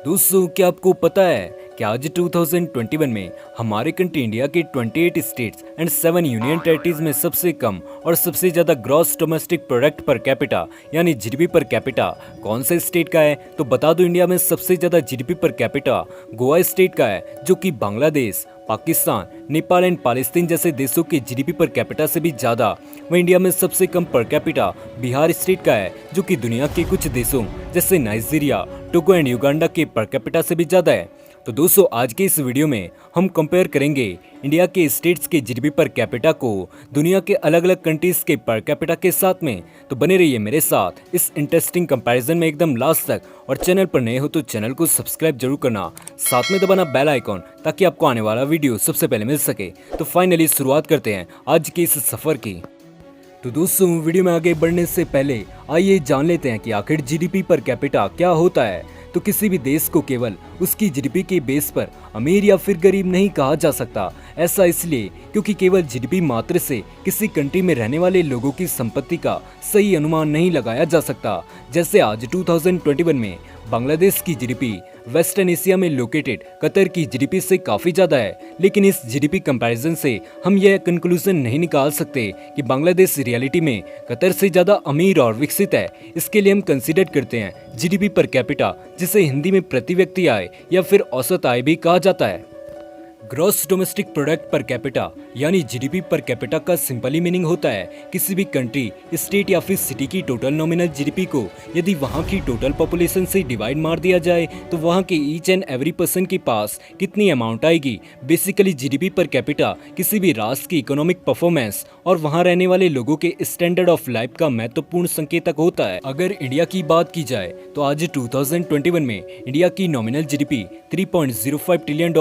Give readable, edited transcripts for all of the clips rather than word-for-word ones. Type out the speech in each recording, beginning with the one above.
दोस्तों, क्या आपको पता है कि आज 2021 में हमारे कंट्री इंडिया के 28 स्टेट्स एंड 7 यूनियन टेरिटरीज में सबसे कम और सबसे ज्यादा gross domestic product per capita यानी जीडीपी पर कैपिटा कौन से स्टेट का है? तो बता दो, इंडिया में सबसे ज्यादा GDP per capita Goa state का है, जो कि बांग्लादेश, पाकिस्तान, नेपाल एंड पाकिस्तान जैसे देशों के जीडीपी पर कैपिटा से भी ज्यादा। वहीं इंडिया में सबसे कम पर कैपिटा बिहार स्टेट का है, जो कि दुनिया के कुछ देशों जैसे नाइजीरिया, टोगो एंड युगांडा के पर कैपिटा से भी ज्यादा है। तो दोस्तों, आज के इस वीडियो में हम कंपेयर करेंगे इंडिया के स्टेट्स के जीडीपी पर कैपिटा को दुनिया के अलग अलग कंट्रीज के पर कैपिटा के साथ में। तो बने रहिए मेरे साथ इस इंटरेस्टिंग कंपैरिजन में एकदम लास्ट तक। और चैनल पर नए हो तो चैनल को सब्सक्राइब जरूर करना, साथ में दबाना बेल आइकॉन, ताकि आपको आने वाला वीडियो सबसे पहले मिल सके। तो फाइनली शुरुआत करते हैं आज के इस सफर की। तो दोस्तों, वीडियो में आगे बढ़ने से पहले आइए जान लेते हैं कि आखिर जीडीपी पर कैपिटा क्या होता है। तो किसी भी देश को केवल उसकी जीडीपी के बेस पर अमीर या फिर गरीब नहीं कहा जा सकता। ऐसा इसलिए क्योंकि केवल जीडीपी मात्र से किसी कंट्री में रहने वाले लोगों की संपत्ति का सही अनुमान नहीं लगाया जा सकता। जैसे आज 2021 में बांग्लादेश की जीडीपी वेस्टर्न एशिया में लोकेटेड कतर की जीडीपी से काफी ज्यादा है, लेकिन इस जीडीपी कंपैरिजन से हम यह कंक्लूजन नहीं निकाल सकते कि बांग्लादेश रियलिटी में कतर से ज्यादा अमीर और विकसित है। इसके लिए हम कंसीडर करते हैं जीडीपी पर कैपिटा, जिसे हिंदी में प्रति व्यक्ति आय या फिर औसत आय भी कहा जाता है। Gross domestic product per capita यानी जीडीपी पर कैपिटा का सिंपली मीनिंग होता है किसी भी कंट्री, स्टेट या फिर सिटी की टोटल नॉमिनल जीडीपी को यदि वहां की टोटल पॉपुलेशन से डिवाइड मार दिया जाए तो वहां के ईच एंड एवरी पर्सन के पास कितनी अमाउंट आएगी। बेसिकली जीडीपी पर कैपिटा किसी भी राष्ट्र की इकोनॉमिक परफॉर्मेंस और वहां रहने वाले लोगों के स्टैंडर्ड ऑफ लाइफ का महत्वपूर्ण संकेतक होता है। अगर इंडिया की बात की जाए तो आज 2021 में इंडिया की नॉमिनल जीडीपी $3.05 ट्रिलियन,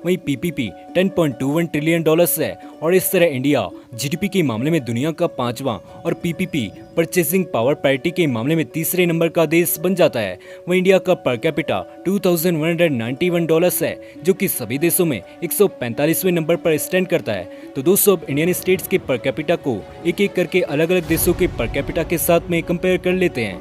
वहीं पीपीपी $10.21 ट्रिलियन है। और इस तरह इंडिया जीडीपी के मामले में दुनिया का 5वां और पीपीपी परचेसिंग पावर पैरिटी के मामले में तीसरे नंबर का देश बन जाता है। वहीं इंडिया का पर कैपिटा $2191 है, जो कि सभी देशों में 145वें नंबर पर स्टैंड करता है। तो दोस्तों, अब इंडियन स्टेट्स के पर कैपिटा को एक एक करके अलग अलग देशों के पर कैपिटा के साथ में कंपेयर कर लेते हैं।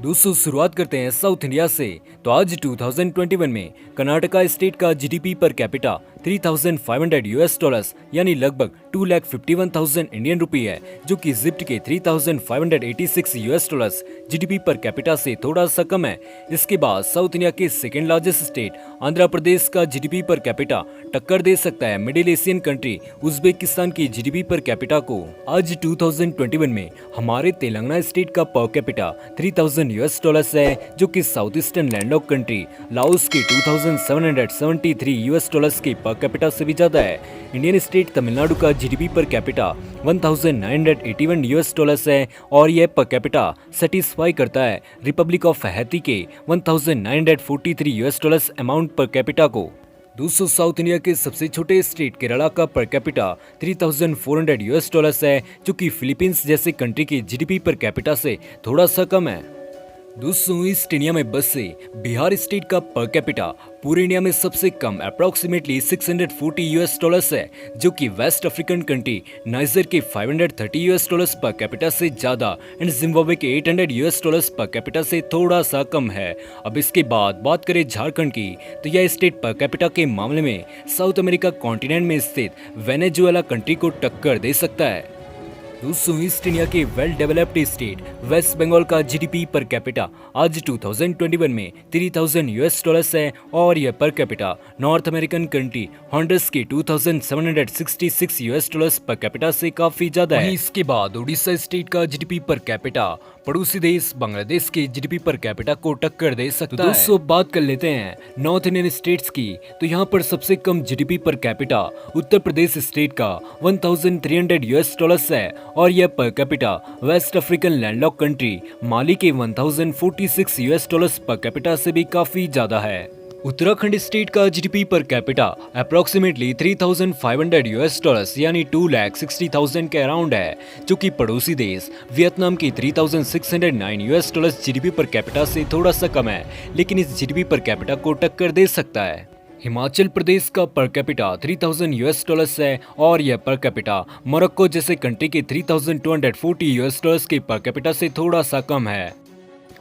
दोस्तों, शुरुआत करते हैं साउथ इंडिया से। तो आज 2021 में कर्नाटका स्टेट का जीडीपी पर कैपिटा $3,500 यानी लगभग 2,51,000 इंडियन रुपी है, जो कि इजिप्ट के $3,586 जीडीपी पर कैपिटा से थोड़ा सा कम है। इसके बाद साउथ इंडिया के second largest state Andhra Pradesh का जीडीपी पर कैपिटा टक्कर दे सकता है मिडिल एशियन कंट्री उज्बेकिस्तान की जीडीपी पर कैपिटा को। आज 2021 में हमारे तेलंगाना स्टेट का पर कैपिटा $3,000 है, जो कि south eastern landlock country Laos के $2,773 के पर कैपिटा से भी ज्यादा है। इंडियन स्टेट तमिलनाडु का जीडीपी पर कैपिटा $1,981 है, और यह पर कैपिटा सेटिस्फाई करता है रिपब्लिक ऑफ हैती के $1,943 अमाउंट पर कैपिटा को। दोस्तों, साउथ इंडिया के सबसे छोटे स्टेट केरला का पर कैपिटा $3,400 है, जो कि फिलीपींस जैसे कंट्री के जीडीपी पर कैपिटा से थोड़ा सा कम है। दोस्तों, ईस्ट इंडिया में बसे बिहार स्टेट का पर कैपिटा पूरे इंडिया में सबसे कम अप्रोक्सीमेटली $640 है, जो कि वेस्ट अफ्रीकन कंट्री नाइजर के $530 पर कैपिटा से ज्यादा एंड जिम्बाब्वे के $800 पर कैपिटा से थोड़ा सा कम है। अब इसके बाद बात करें झारखंड की, तो यह स्टेट पर कैपिटा के मामले में साउथ अमेरिका कॉन्टिनेंट में स्थित वेनेजुएला कंट्री को टक्कर दे सकता है। दोस्तों, ईस्ट इंडिया के well developed state West Bengal का जीडीपी पर कैपिटा आज 2021 में $3,000 है, और यह per capita North American country Honduras के $2,766 पर कैपिटा से काफी ज्यादा है। इसके बाद उड़ीसा स्टेट का जीडीपी पर कैपिटा पड़ोसी देश बांग्लादेश के जीडीपी पर कैपिटा को टक्कर दे सकता है। दोस्तों, बात कर लेते हैं नॉर्थ इंडियन स्टेट्स की, तो यहाँ पर सबसे कम GDP per capita Uttar Pradesh state का $1,300 है, और यह per capita West African landlocked country Mali के $1,046 पर कैपिटा से भी काफी ज्यादा है। उत्तराखंड स्टेट का जीडीपी पर कैपिटा अप्रोक्सीमेटली $3,500 यानी 2,60,000 के अराउंड है, जो कि पड़ोसी देश वियतनाम के $3,609 जीडीपी पर कैपिटा से थोड़ा सा कम है, लेकिन इस जीडीपी पर कैपिटा को टक्कर दे सकता है। हिमाचल प्रदेश का पर कैपिटा $3,000 है, और यह पर कैपिटा मोरक्को जैसे कंट्री के $3,240 के पर कैपिटा से थोड़ा सा कम है।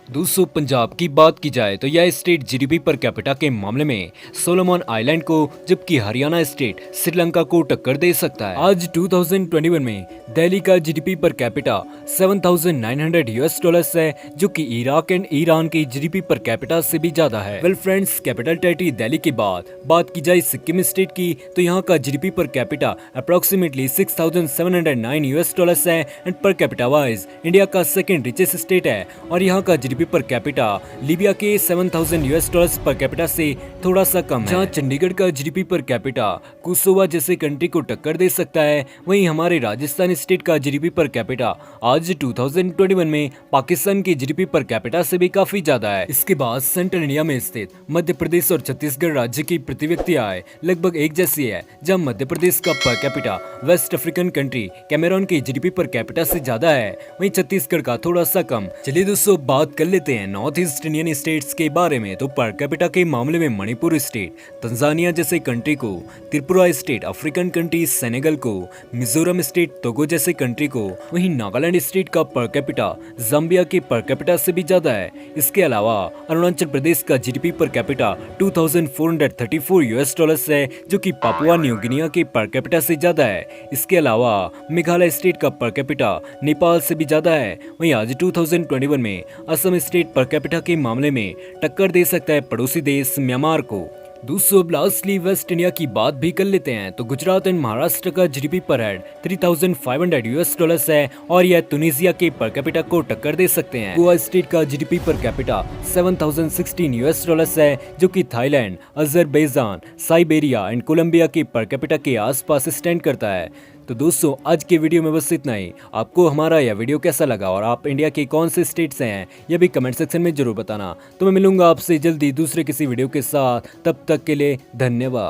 दोस्तों पंजाब की बात की जाए तो यह स्टेट जीडीपी पर कैपिटा के मामले में सोलोमन आइलैंड को, जबकि हरियाणा स्टेट श्रीलंका को टक्कर दे सकता है। आज 2021 में दिल्ली का GDP per capita 7,900 US dollars है, जो कि इराक एंड ईरान की जीडीपी पर कैपिटा से भी ज्यादा है। Well friends, capital territory Delhi के बाद बात की जाए सिक्किम स्टेट की, तो यहाँ का GDP per capita approximately 6,709 US dollars है and per capita wise India का सेकंड रिचेस्ट स्टेट है। और यहाँ का जीडीपी पर कैपिटा लीबिया के 7,000 यूएस डॉलर्स पर कैपिटा से थोड़ा सा कम है। जहाँ चंडीगढ़ का जीडीपी पर कैपिटा कोसोवा जैसे कंट्री को टक्कर दे सकता है, वहीं हमारे राजस्थान स्टेट का जीडीपी पर कैपिटा आज 2021 में पाकिस्तान की जीडीपी पर कैपिटा से भी काफी ज्यादा है। इसके बाद सेंट्रल इंडिया में स्थित मध्य प्रदेश और छत्तीसगढ़ राज्य की प्रति व्यक्ति आय लगभग एक जैसी है, जहाँ मध्य प्रदेश का per capita West African country Cameroon की जीडीपी पर कैपिटा से ज्यादा है, वहीं छत्तीसगढ़ का थोड़ा सा कम। चलिए दोस्तों बात कर लेते हैं नॉर्थ ईस्ट इंडियन स्टेट्स के बारे में। तो पर कैपिटा के मामले में मणिपुर स्टेट तंजानिया जैसे कंट्री को, Tripura state African country Senegal को, मिजोरम स्टेट टोगो जैसे कंट्री को, वहीं नागालैंड स्टेट का पर कैपिटा जाम्बिया के पर कैपिटा से भी ज्यादा है। इसके अलावा अरुणाचल प्रदेश का GDP per capita 2,434 US dollars है, जो कि पापुआ न्यू गिनिया के पर कैपिटा से ज्यादा है। इसके अलावा मेघालय स्टेट का पर कैपिटा नेपाल से भी ज्यादा है। वहीं आज 2021 में असम स्टेट पर कैपिटा के मामले में टक्कर दे सकता है पड़ोसी देश म्यांमार को। दोस्तों लास्टली वेस्ट इंडिया की बात भी कर लेते हैं। तो गुजरात एंड महाराष्ट्र का जीडीपी पर हेड 3,500 यूएस डॉलर्स है और यह तुनिसिया के पर कैपिटा को टक्कर दे सकते हैं। गोवा स्टेट का GDP per capita 7,016 US dollars है, जो कि Thailand, Azerbaijan, Siberia and Colombia के पर कैपिटा के आसपास स्टैंड करता है। तो दोस्तों आज के वीडियो में बस इतना ही। आपको हमारा यह वीडियो कैसा लगा और आप इंडिया के कौन से स्टेट से हैं यह भी कमेंट सेक्शन में जरूर बताना। तो मैं मिलूंगा आपसे जल्दी दूसरे किसी वीडियो के साथ, तब तक के लिए धन्यवाद।